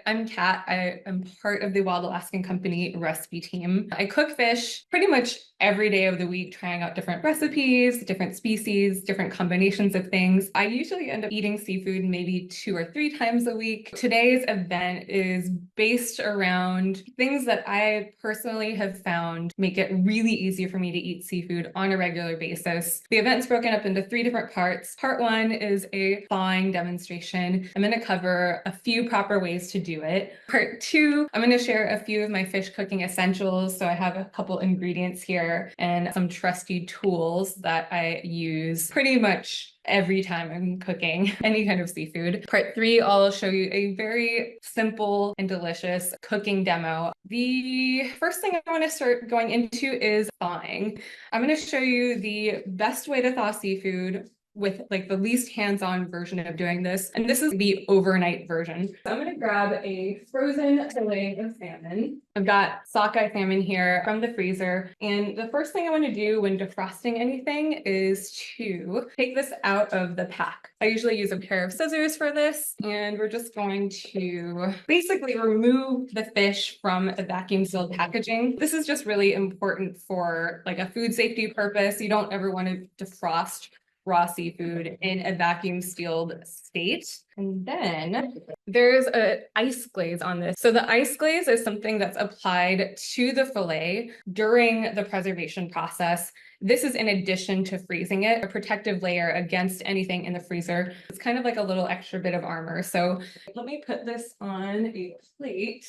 I'm Kat. I am part of the Wild Alaskan Company recipe team. I cook fish pretty much every day of the week, trying out different recipes, different species, different combinations of things. I usually end up eating seafood maybe 2 or 3 times a week. Today's event is based around things that I personally have found make it really easy for me to eat seafood on a regular basis. The event's broken up into 3 different parts. Part 1 is a thawing demonstration. I'm going to cover a few proper ways to do it. Part 2, I'm going to share a few of my fish cooking essentials. So I have a couple ingredients here and some trusty tools that I use pretty much every time I'm cooking any kind of seafood. Part 3, I'll show you a very simple and delicious cooking demo. The first thing I want to start going into is thawing. I'm going to show you the best way to thaw seafood with like the least hands-on version of doing this. And this is the overnight version. So I'm going to grab a frozen fillet of salmon. I've got sockeye salmon here from the freezer. And the first thing I want to do when defrosting anything is to take this out of the pack. I usually use a pair of scissors for this, and we're just going to basically remove the fish from a vacuum sealed packaging. This is just really important for like a food safety purpose. You don't ever want to defrost raw seafood in a vacuum sealed state. And then there's an ice glaze on this. So the ice glaze is something that's applied to the fillet during the preservation process. This is in addition to freezing it, a protective layer against anything in the freezer. It's kind of like a little extra bit of armor. So let me put this on a plate.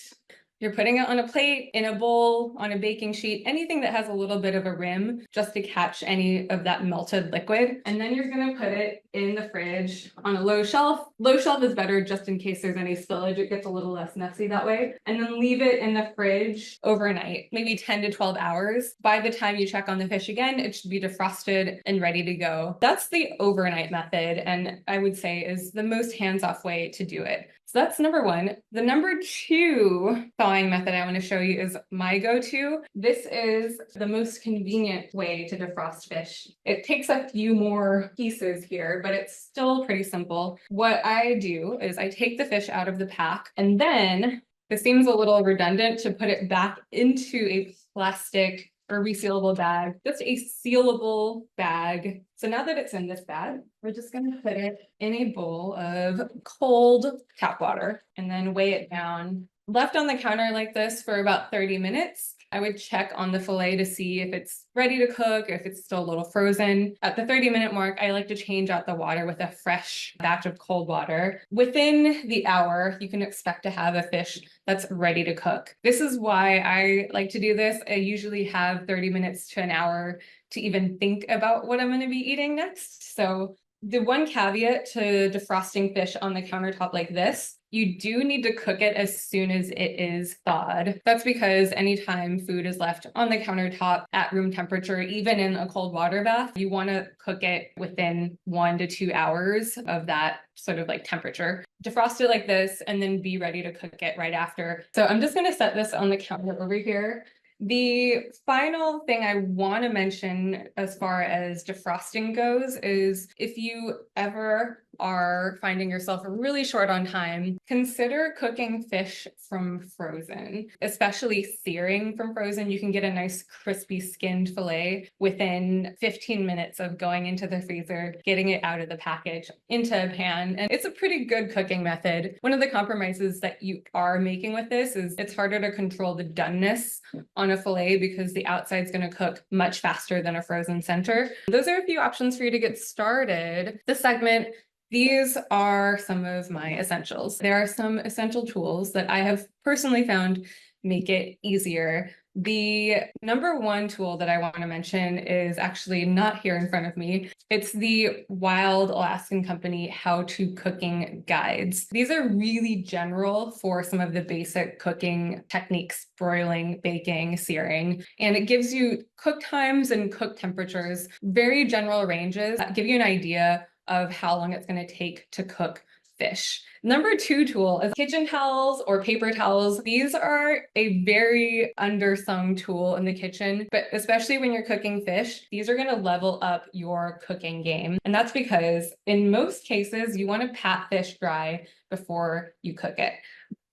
You're putting it on a plate, in a bowl, on a baking sheet, anything that has a little bit of a rim just to catch any of that melted liquid. And then you're going to put it in the fridge on a low shelf. Low shelf is better just in case there's any spillage. It gets a little less messy that way. And then leave it in the fridge overnight, maybe 10 to 12 hours. By the time you check on the fish again, it should be defrosted and ready to go. That's the overnight method, and I would say is the most hands-off way to do it. So that's number 1. The number 2 thawing method I want to show you is my go-to. This is the most convenient way to defrost fish. It takes a few more pieces here, but it's still pretty simple. What I do is I take the fish out of the pack, and then this seems a little redundant to put it back into a plastic or resealable bag, just a sealable bag. So now that it's in this bag, we're just going to put it in a bowl of cold tap water and then weigh it down. Left on the counter like this for about 30 minutes. I would check on the fillet to see if it's ready to cook, if it's still a little frozen. At the 30-minute mark, I like to change out the water with a fresh batch of cold water. Within the hour, you can expect to have a fish that's ready to cook. This is why I like to do this. I usually have 30 minutes to an hour to even think about what I'm going to be eating next. So the one caveat to defrosting fish on the countertop like this, you do need to cook it as soon as it is thawed. That's because anytime food is left on the countertop at room temperature, even in a cold water bath, you want to cook it within 1 to 2 hours of that sort of like temperature. Defrost it like this and then be ready to cook it right after. So I'm just going to set this on the counter over here. The final thing I want to mention as far as defrosting goes is if you ever are finding yourself really short on time, consider cooking fish from frozen, especially searing from frozen. You can get a nice crispy skinned fillet within 15 minutes of going into the freezer, getting it out of the package into a pan. And it's a pretty good cooking method. One of the compromises that you are making with this is it's harder to control the doneness on a fillet because the outside is going to cook much faster than a frozen center. Those are a few options for you to get started. This segment, these are some of my essentials. There are some essential tools that I have personally found make it easier. The number 1 tool that I want to mention is actually not here in front of me. It's the Wild Alaskan Company How to Cooking Guides. These are really general for some of the basic cooking techniques, broiling, baking, searing, and it gives you cook times and cook temperatures, very general ranges that give you an idea of how long it's going to take to cook fish. Number 2 tool is kitchen towels or paper towels. These are a very undersung tool in the kitchen, but especially when you're cooking fish, these are going to level up your cooking game. And that's because in most cases, you want to pat fish dry before you cook it.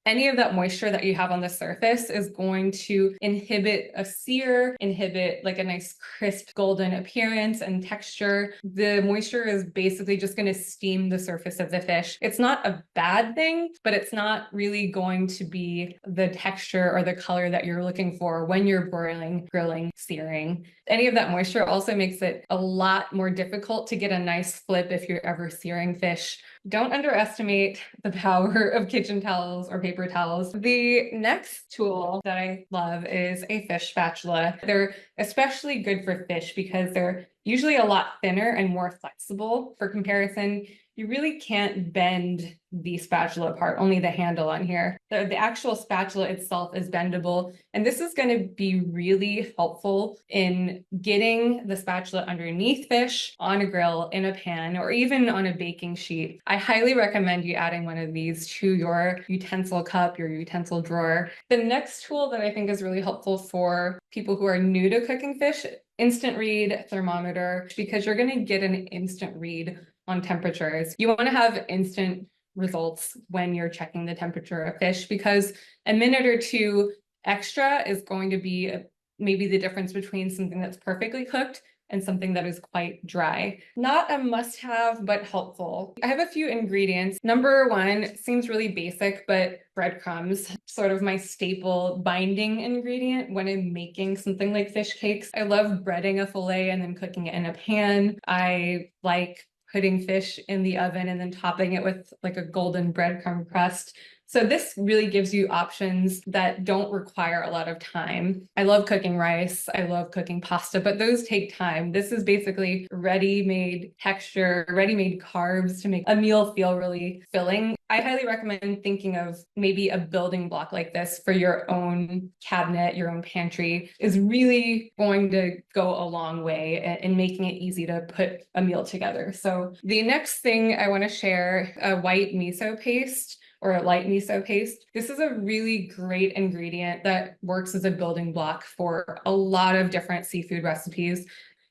any of that moisture that you have on the surface is going to inhibit a sear, inhibit like a nice crisp golden appearance and texture. The moisture is basically just going to steam the surface of the fish. It's not a bad thing, but it's not really going to be the texture or the color that you're looking for when you're broiling, grilling, searing. Any of that moisture also makes it a lot more difficult to get a nice flip if you're ever searing fish. Don't underestimate the power of kitchen towels or paper towels. The next tool that I love is a fish spatula. They're especially good for fish because they're usually a lot thinner and more flexible. For comparison, you really can't bend the spatula apart, only the handle on here. The actual spatula itself is bendable, and this is going to be really helpful in getting the spatula underneath fish on a grill, in a pan, or even on a baking sheet. I highly recommend you adding one of these to your utensil cup, your utensil drawer. The next tool that I think is really helpful for people who are new to cooking fish, instant read thermometer, because you're going to get an instant read on temperatures. You want to have instant results when you're checking the temperature of fish, because a minute or two extra is going to be maybe the difference between something that's perfectly cooked and something that is quite dry. Not a must-have, but helpful. I have a few ingredients. Number one seems really basic, but breadcrumbs, sort of my staple binding ingredient when I'm making something like fish cakes. I love breading a fillet and then cooking it in a pan. I like putting fish in the oven and then topping it with like a golden breadcrumb crust. So this really gives you options that don't require a lot of time. I love cooking rice, I love cooking pasta, but those take time. This is basically ready-made texture, ready-made carbs to make a meal feel really filling. I highly recommend thinking of maybe a building block like this for your own cabinet, your own pantry, is really going to go a long way in making it easy to put a meal together. So the next thing I want to share, a white miso paste, or a light miso paste. This is a really great ingredient that works as a building block for a lot of different seafood recipes.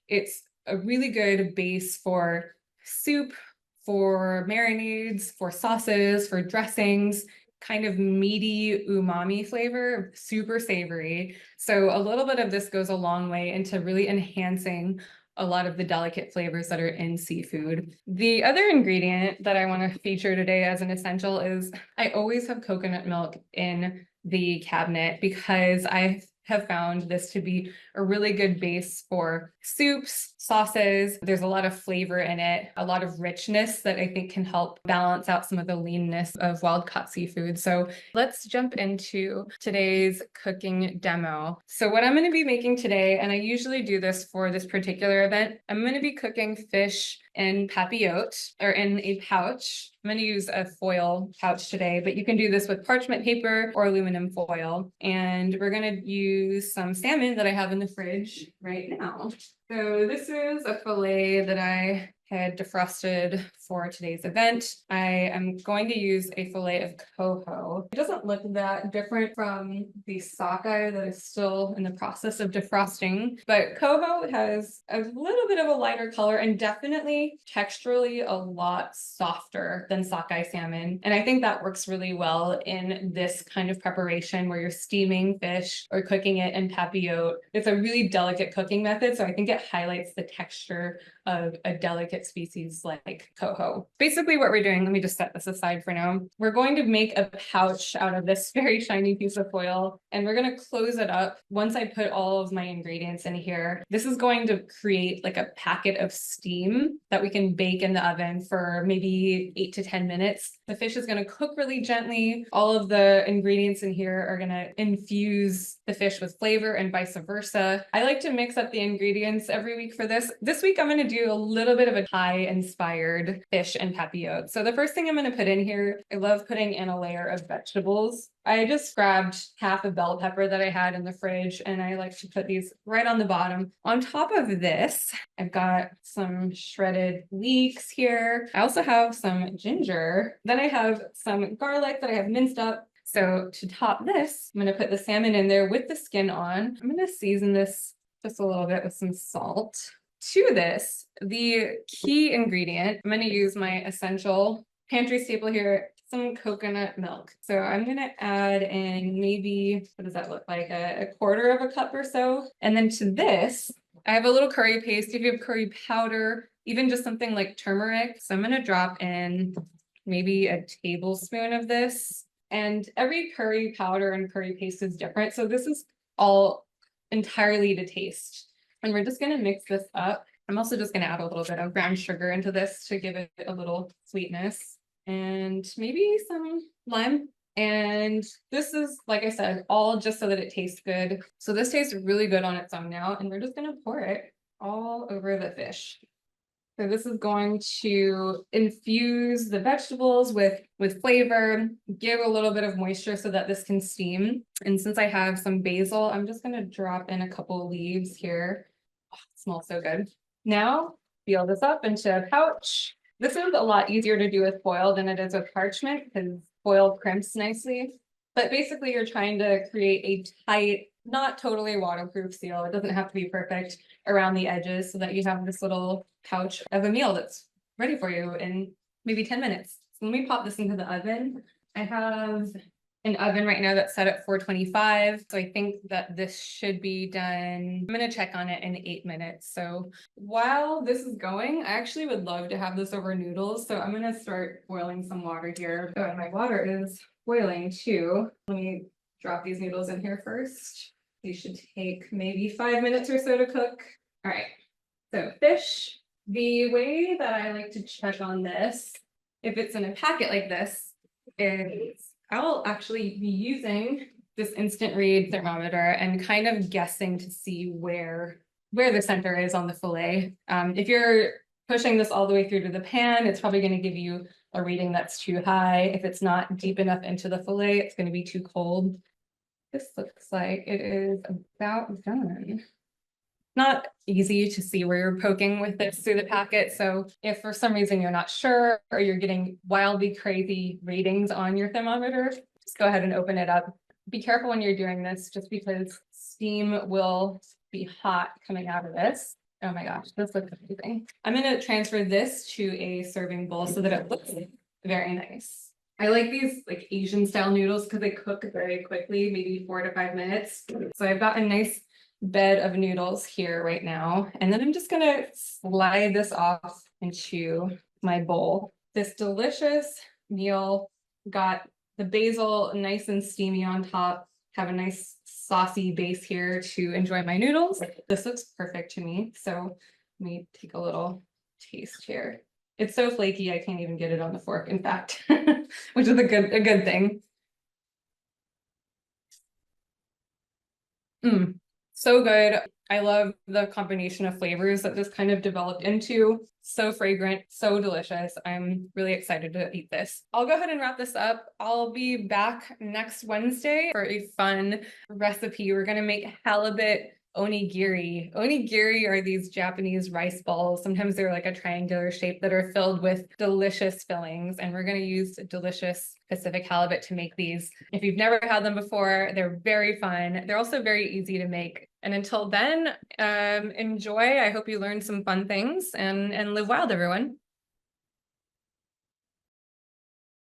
It's a really good base for soup, for marinades, for sauces, for dressings, kind of meaty umami flavor, super savory. So a little bit of this goes a long way into really enhancing a lot of the delicate flavors that are in seafood. The other ingredient that I want to feature today as an essential is I always have coconut milk in the cabinet because I have found this to be a really good base for soups, sauces. There's a lot of flavor in it, a lot of richness that I think can help balance out some of the leanness of wild-caught seafood. So let's jump into today's cooking demo. So what I'm going to be making today, and I usually do this for this particular event, I'm going to be cooking fish in papillote, or in a pouch. I'm going to use a foil pouch today, but you can do this with parchment paper or aluminum foil. And we're going to use some salmon that I have in the fridge right now. So this is a fillet that I had defrosted for today's event. I am going to use a fillet of coho. It doesn't look that different from the sockeye that is still in the process of defrosting, but coho has a little bit of a lighter color and definitely texturally a lot softer than sockeye salmon. And I think that works really well in this kind of preparation where you're steaming fish or cooking it in papillote. It's a really delicate cooking method, so I think it highlights the texture of a delicate species like coho. Basically what we're doing, let me just set this aside for now. We're going to make a pouch out of this very shiny piece of foil, and we're going to close it up. Once I put all of my ingredients in here, this is going to create like a packet of steam that we can bake in the oven for maybe 8 to 10 minutes. The fish is going to cook really gently. All of the ingredients in here are going to infuse the fish with flavor and vice versa. I like to mix up the ingredients every week for this. This week I'm going to do a little bit of a Thai-inspired fish and papillote. So the first thing I'm going to put in here, I love putting in a layer of vegetables. I just grabbed half a bell pepper that I had in the fridge, and I like to put these right on the bottom. On top of this, I've got some shredded leeks here. I also have some ginger. Then I have some garlic that I have minced up. So to top this, I'm going to put the salmon in there with the skin on. I'm going to season this just a little bit with some salt. To this, the key ingredient, I'm going to use my essential pantry staple here, some coconut milk. So I'm gonna add in maybe, what does that look like? A quarter of a cup or so. And then to this, I have a little curry paste. If you have curry powder, even just something like turmeric. So I'm gonna drop in maybe a tablespoon of this. And every curry powder and curry paste is different. So this is all entirely to taste. And we're just gonna mix this up. I'm also just gonna add a little bit of brown sugar into this to give it a little sweetness and maybe some lime. And this is, like I said, all just so that it tastes good. So this tastes really good on its own now, and we're just gonna pour it all over the fish. So this is going to infuse the vegetables with flavor, give a little bit of moisture so that this can steam. And since I have some basil, I'm just gonna drop in a couple of leaves here. Oh, it smells so good. Now, peel this up into a pouch. This is a lot easier to do with foil than it is with parchment because foil crimps nicely. But basically you're trying to create a tight, not totally waterproof seal. It doesn't have to be perfect around the edges so that you have this little pouch of a meal that's ready for you in maybe 10 minutes. So let me pop this into the oven. I have an oven right now that's set at 425. So I think that this should be done. I'm gonna check on it in 8 minutes. So while this is going, I actually would love to have this over noodles. So I'm gonna start boiling some water here. Oh, and my water is boiling too. Let me drop these noodles in here first. These should take maybe 5 minutes or so to cook. All right, so fish. The way that I like to check on this, if it's in a packet like this, is I'll actually be using this instant read thermometer and kind of guessing to see where the center is on the fillet. If you're pushing this all the way through to the pan, it's probably going to give you a reading that's too high. If it's not deep enough into the fillet, it's going to be too cold. This looks like it is about done. Not easy to see where you're poking with this through the packet. So if for some reason you're not sure or you're getting wildly crazy readings on your thermometer, just go ahead and open it up. Be careful when you're doing this just because steam will be hot coming out of this. Oh my gosh, this looks amazing. I'm going to transfer this to a serving bowl so that it looks very nice. I like these like Asian style noodles because they cook very quickly, maybe 4 to 5 minutes. So I've got a nice bed of noodles here right now. And then I'm just gonna slide this off into my bowl. This delicious meal got the basil nice and steamy on top, have a nice saucy base here to enjoy my noodles. This looks perfect to me. So let me take a little taste here. It's so flaky, I can't even get it on the fork, in fact, which is a good thing. So good. I love the combination of flavors that this kind of developed into. So fragrant, so delicious. I'm really excited to eat this. I'll go ahead and wrap this up. I'll be back next Wednesday for a fun recipe. We're going to make halibut onigiri. Onigiri are these Japanese rice balls. Sometimes they're like a triangular shape that are filled with delicious fillings. And we're going to use delicious Pacific halibut to make these. If you've never had them before, they're very fun. They're also very easy to make. And until then, enjoy. I hope you learned some fun things and live wild, everyone.